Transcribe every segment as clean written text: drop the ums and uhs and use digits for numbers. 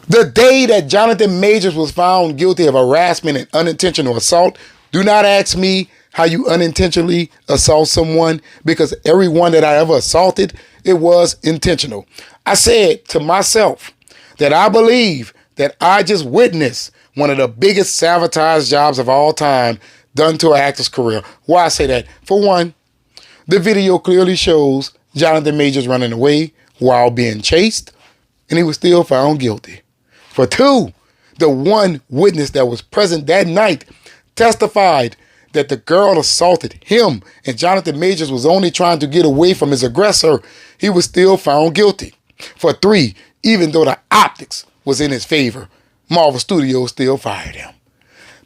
The day that Jonathan Majors was found guilty of harassment and unintentional assault, do not ask me how you unintentionally assault someone, because everyone that I ever assaulted, it was intentional. I said to myself that I believe that I just witnessed one of the biggest sabotage jobs of all time done to an actor's career. Why I say that? For one, the video clearly shows Jonathan Majors running away while being chased, and he was still found guilty. For two, the one witness that was present that night testified that the girl assaulted him and Jonathan Majors was only trying to get away from his aggressor. He was still found guilty. For three, even though the optics was in his favor, Marvel Studios still fired him.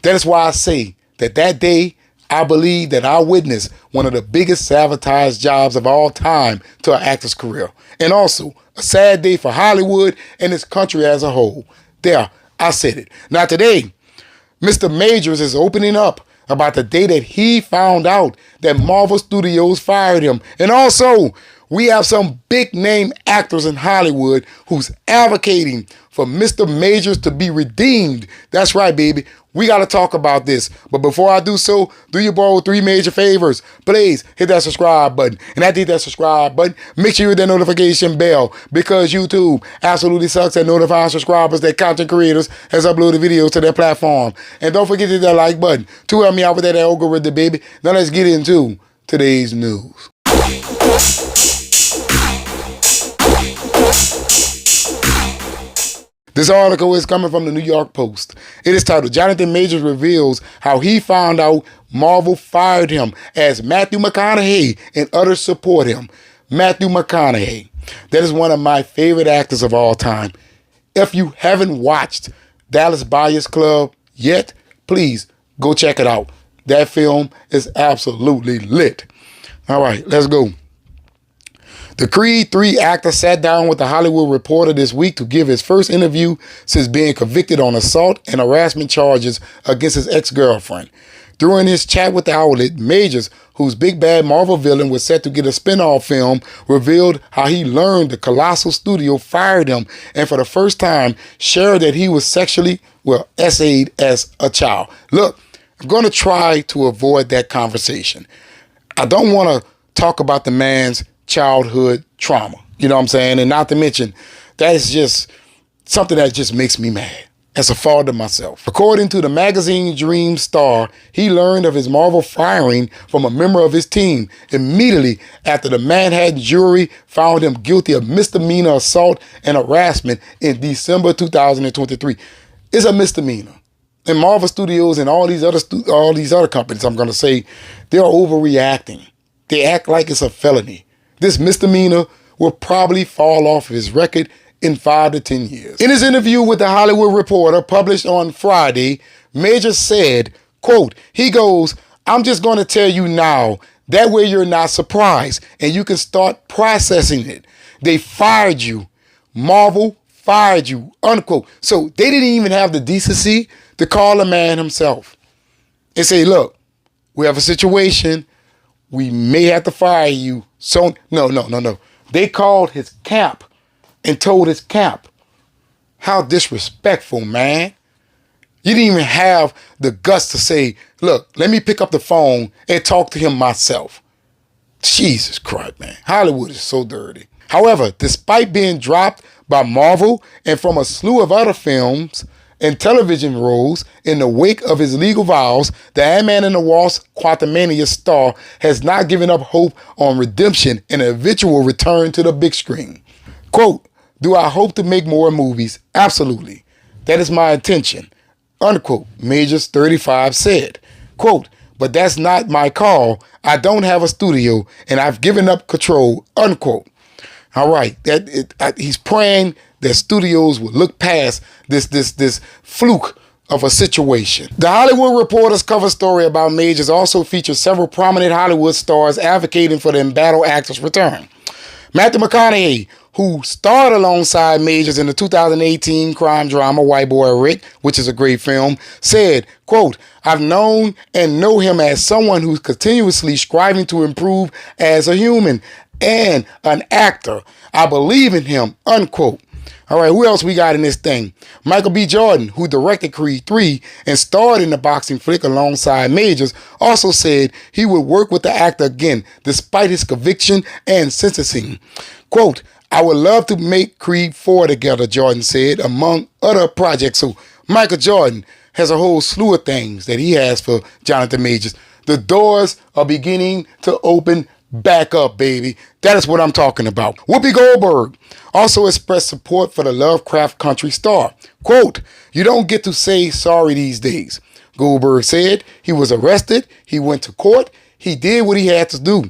That is why I say that that day, I believe that I witnessed one of the biggest sabotage jobs of all time to an actor's career. And also, a sad day for Hollywood and this country as a whole. There, I said it. Now today, Mr. Majors is opening up about the day that he found out that Marvel Studios fired him. And also, we have some big name actors in Hollywood who's advocating for Mr. Majors to be redeemed. That's right, baby. We got to talk about this. But before I do so, do you borrow 3 major favors? Please hit that subscribe button. And after you hit that subscribe button, make sure you hit that notification bell, because YouTube absolutely sucks at notifying subscribers that content creators has uploaded videos to their platform. And don't forget to hit that like button to help me out with that algorithm, baby. Now let's get into today's news. This article is coming from the New York Post. It is titled, Jonathan Majors reveals how he found out Marvel fired him, as Matthew McConaughey and others support him. Matthew McConaughey. That is one of my favorite actors of all time. If you haven't watched Dallas Buyers Club yet, please go check it out. That film is absolutely lit. All right, let's go. The Creed 3 actor sat down with the Hollywood Reporter this week to give his first interview since being convicted on assault and harassment charges against his ex-girlfriend. During his chat with the outlet, Majors, whose big bad Marvel villain was set to get a spin-off film, revealed how he learned the Colossal Studio fired him, and for the first time shared that he was sexually, essayed as a child. Look, I'm going to try to avoid that conversation. I don't want to talk about the man's childhood trauma, you know what I'm saying? And not to mention, that is just something that just makes me mad as a father myself. According to the magazine Dream Star, he learned of his Marvel firing from a member of his team immediately after the Manhattan jury found him guilty of misdemeanor assault and harassment in December 2023. It's a misdemeanor. And Marvel Studios and all these other companies, I'm going to say, they're overreacting. They act like it's a felony. This misdemeanor will probably fall off his record in 5 to 10 years. In his interview with the Hollywood Reporter published on Friday, Majors said, quote, he goes, I'm just going to tell you now, that way you're not surprised and you can start processing it. They fired you. Marvel fired you, unquote. So they didn't even have the decency to call the man himself and say, look, we have a situation. We may have to fire you. So, no. They called his camp and told his camp. How disrespectful, man. You didn't even have the guts to say, look, let me pick up the phone and talk to him myself. Jesus Christ, man. Hollywood is so dirty. However, despite being dropped by Marvel and from a slew of other films and television roles in the wake of his legal vows, the Ant-Man and the Wasp Quantumania star has not given up hope on redemption and an eventual return to the big screen. Quote, do I hope to make more movies? Absolutely. That is my intention. Unquote, Majors 35 said. Quote, but that's not my call. I don't have a studio and I've given up control. Unquote. All right, he's praying that studios will look past this fluke of a situation. The Hollywood Reporter's cover story about Majors also features several prominent Hollywood stars advocating for the embattled actor's return. Matthew McConaughey, who starred alongside Majors in the 2018 crime drama White Boy Rick, which is a great film, said, quote, I've known and know him as someone who's continuously striving to improve as a human and an actor. I believe in him, unquote. All right, who else we got in this thing? Michael B. Jordan, who directed Creed 3 and starred in the boxing flick alongside Majors, also said he would work with the actor again despite his conviction and sentencing. Quote, I would love to make Creed 4 together, Jordan said, among other projects. So Michael Jordan has a whole slew of things that he has for Jonathan Majors. The doors are beginning to open back up, baby. That is what I'm talking about. Whoopi Goldberg also expressed support for the Lovecraft Country star. Quote, you don't get to say sorry these days. Goldberg said he was arrested, he went to court, he did what he had to do.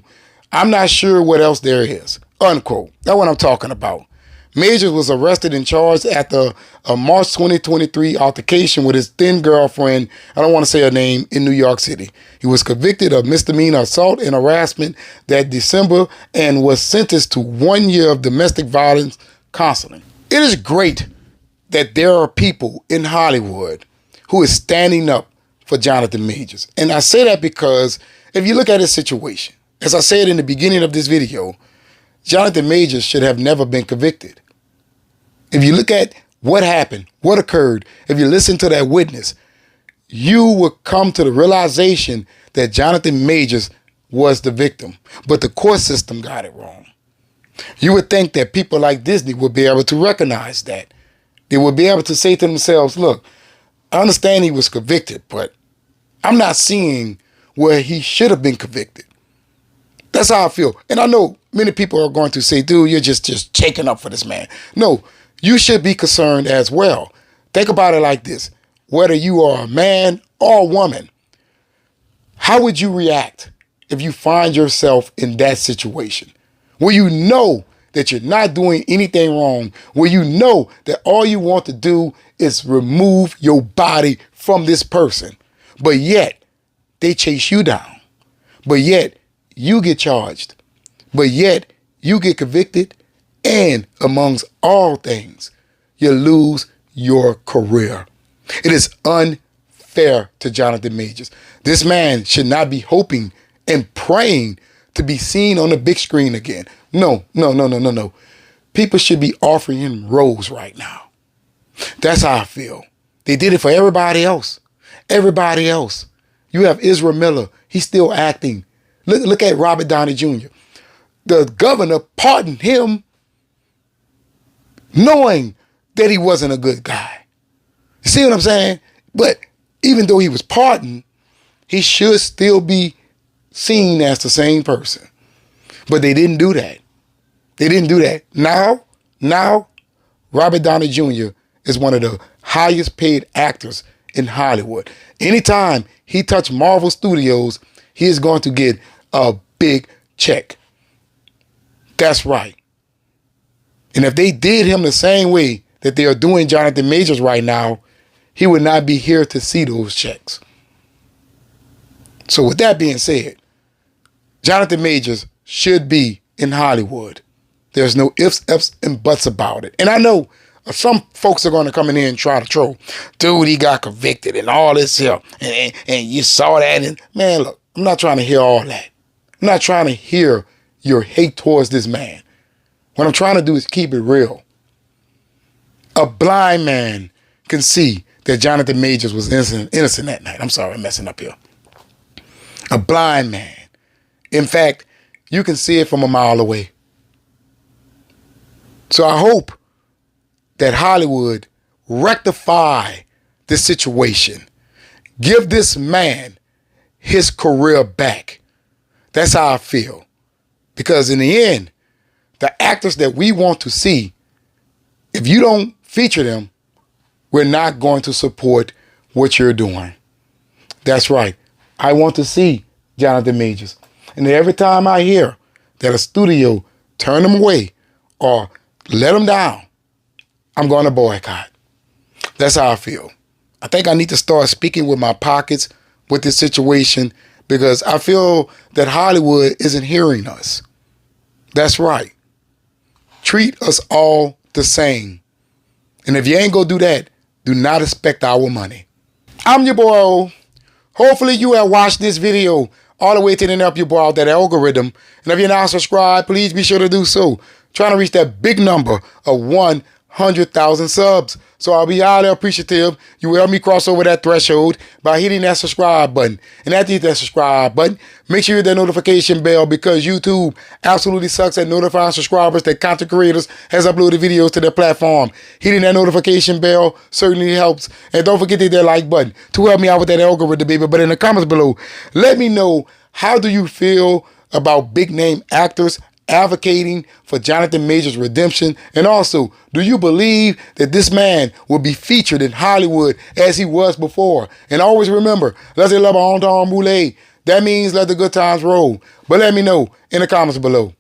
I'm not sure what else there is. Unquote. That's what I'm talking about. Majors was arrested and charged after a March 2023 altercation with his then girlfriend, I don't want to say her name, in New York City. He was convicted of misdemeanor assault and harassment that December and was sentenced to 1 year of domestic violence counseling. It is great that there are people in Hollywood who is standing up for Jonathan Majors. And I say that because if you look at his situation, as I said in the beginning of this video, Jonathan Majors should have never been convicted. If you look at what happened, what occurred, if you listen to that witness, you will come to the realization that Jonathan Majors was the victim, but the court system got it wrong. You would think that people like Disney would be able to recognize that. They would be able to say to themselves, look, I understand he was convicted, but I'm not seeing where he should have been convicted. That's how I feel. And I know many people are going to say, dude, you're just shaking up for this man. No, you should be concerned as well. Think about it like this. Whether you are a man or a woman, how would you react if you find yourself in that situation where you know that you're not doing anything wrong, where you know that all you want to do is remove your body from this person, but yet they chase you down, but yet you get charged, but yet you get convicted, and amongst all things, you lose your career. It is unfair to Jonathan Majors. This man should not be hoping and praying to be seen on the big screen again. No. People should be offering him roles right now. That's how I feel. They did it for everybody else. Everybody else. You have Ezra Miller. He's still acting. Look at Robert Downey Jr. The governor pardoned him knowing that he wasn't a good guy. You see what I'm saying? But even though he was pardoned, he should still be seen as the same person. But they didn't do that. They didn't do that. Now, Robert Downey Jr. is one of the highest paid actors in Hollywood. Anytime he touched Marvel Studios, he is going to get a big check. That's right. And if they did him the same way that they are doing Jonathan Majors right now, he would not be here to see those checks. So with that being said, Jonathan Majors should be in Hollywood. There's no ifs, ands, and buts about it. And I know some folks are going to come in here and try to troll. Dude, he got convicted and all this here. And you saw that. And man, look, I'm not trying to hear all that. I'm not trying to hear your hate towards this man. What I'm trying to do is keep it real. A blind man can see that Jonathan Majors was innocent that night. I'm sorry, I'm messing up here. A blind man. In fact, you can see it from a mile away. So I hope that Hollywood rectify this situation. Give this man his career back. That's how I feel. Because in the end, the actors that we want to see, if you don't feature them, we're not going to support what you're doing. That's right. I want to see Jonathan Majors. And every time I hear that a studio turn them away or let them down, I'm going to boycott. That's how I feel. I think I need to start speaking with my pockets with this situation because I feel that Hollywood isn't hearing us. That's right. Treat us all the same. And if you ain't gonna do that, do not expect our money. I'm your boy O. Hopefully you have watched this video all the way to the end, help you boy out that algorithm. And if you're not subscribed, please be sure to do so. Trying to reach that big number of 1 100,000 subs. So I'll be highly appreciative. You will help me cross over that threshold by hitting that subscribe button. And after you hit that subscribe button, make sure you hit that notification bell, because YouTube absolutely sucks at notifying subscribers that content creators has uploaded videos to their platform. Hitting that notification bell certainly helps. And don't forget to hit that like button to help me out with that algorithm, baby. But in the comments below, let me know, how do you feel about big name actors advocating for Jonathan Majors' redemption? And also, do you believe that this man will be featured in Hollywood as he was before? And always remember, laissez le bon temps rouler. That means let the good times roll. But let me know in the comments below.